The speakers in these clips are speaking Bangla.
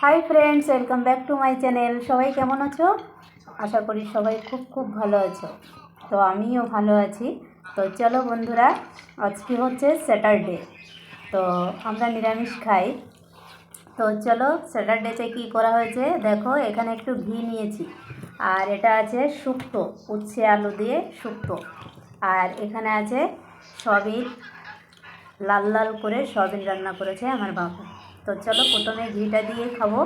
Hi friends, welcome back to my channel. সবাই কেমন আছো? আশা করি সবাই খুব ভালো আছো। তো আমিও ভালো আছি। তো চলো বন্ধুরা, আজকে হচ্ছে স্যাটারডে, তো আমরা নিরামিষ খাই। তো চলো স্যাটারডেতে কী করা হয়েছে দেখো। এখানে একটু ঘি নিয়েছি, আর এটা আছে শুক্তো, উচ্ছে আলু দিয়ে শুক্তো। আর এখানে আছে সয়াবিন, লাল লাল করে সয়াবিন রান্না করেছে আমার বাবু। তো চলো প্রথমে ঘিটা দিয়ে খাবো।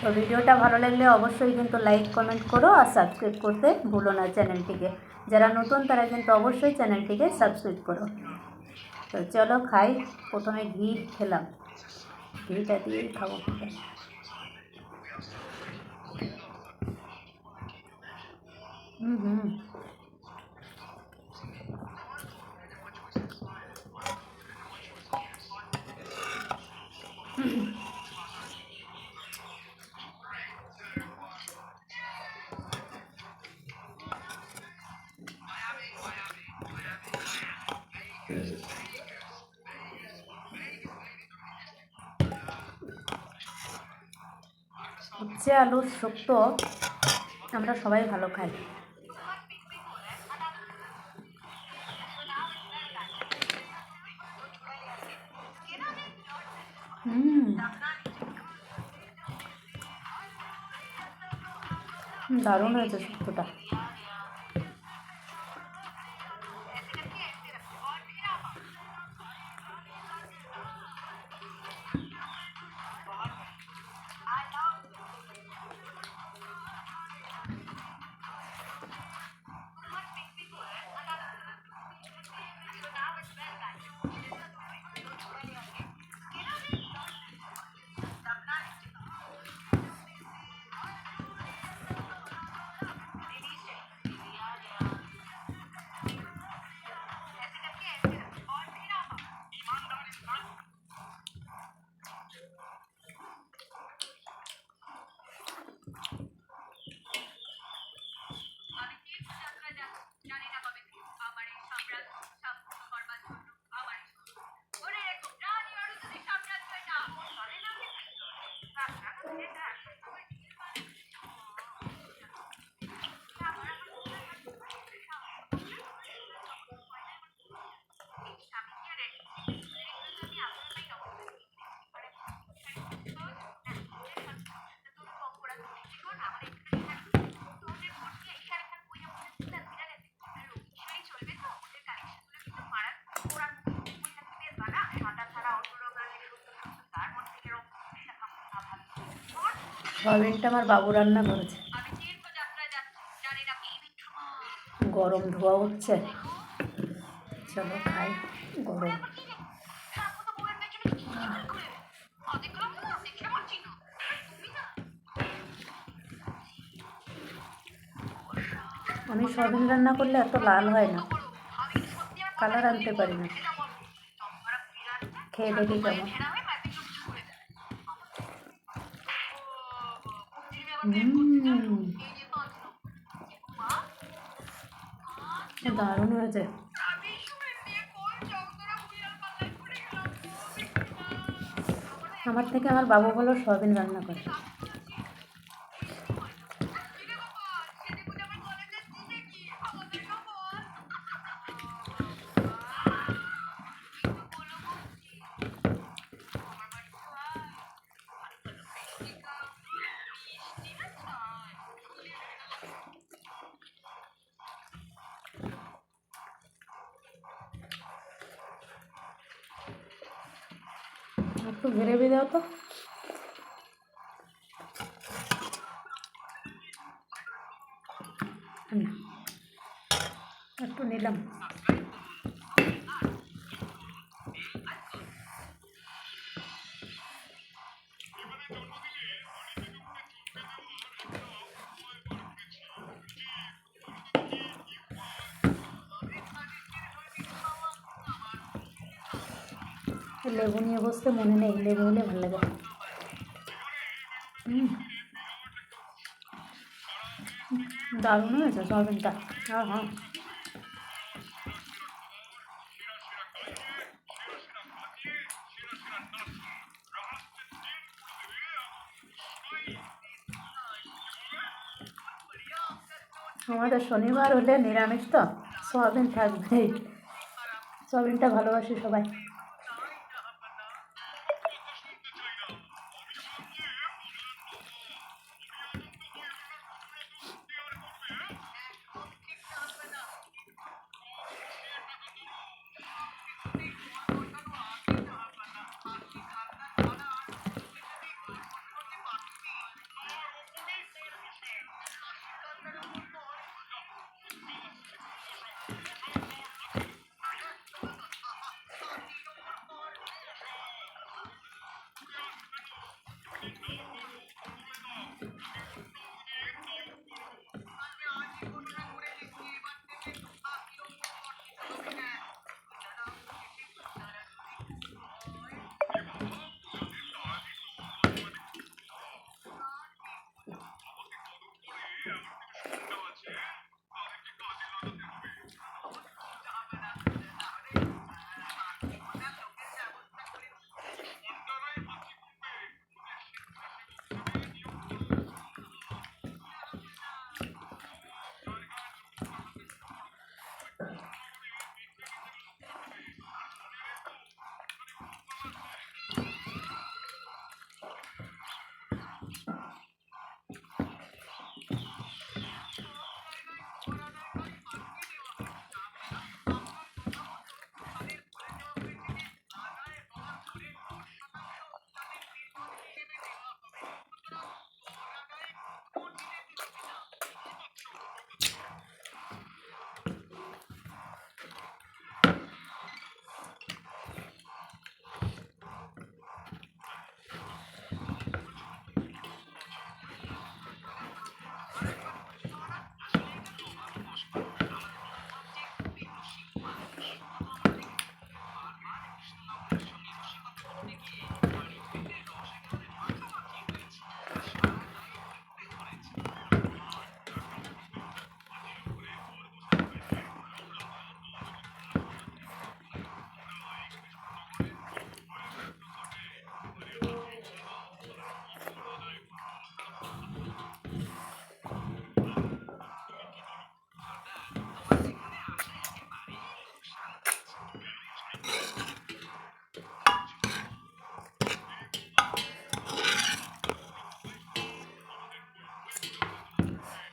তো ভিডিওটা ভালো লাগলে অবশ্যই কিন্তু লাইক কমেন্ট করো, আর সাবস্ক্রাইব করতে ভুলো না চ্যানেলটিকে। যারা নতুন তারা কিন্তু অবশ্যই চ্যানেলটিকে সাবস্ক্রাইব করো। তো চলো খাই। প্রথমে ঘি খেলাম, ঘিটা দিয়েই খাবো। হুম। উচ্ছে আলুর শুক্তো আমরা সবাই ভালো খাই। দারুণ হয়েছে শুক্তোটা। সয়াবিনটা আমার বাবু রান্না করেছে। গরম ধোয়া উঠছে, চলো খাই। গরম আমি সয়াবিন রান্না করলে এত লাল হয় না, কালার আনতে পারি না। খেয়ে দেখি কেমন। দারুণ হয়েছে। আমার থেকে আমার বাবু ভালো সয়াবিন রান্না করে। একটু গ্রেভি দাও তো। একটু নিলাম। লেবু নিয়ে বসতে মনে নেই, লেবু হলে ভালো লাগে। দারুণ হয়েছে সয়াবিনটা। হ্যাঁ হ্যাঁ। আমাদের শনিবার হলে নিরামিষ তো, সোয়াবিন থাকবেই। সোয়াবিনটা ভালোবাসি সবাই।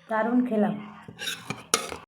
দারুণ খেলাম।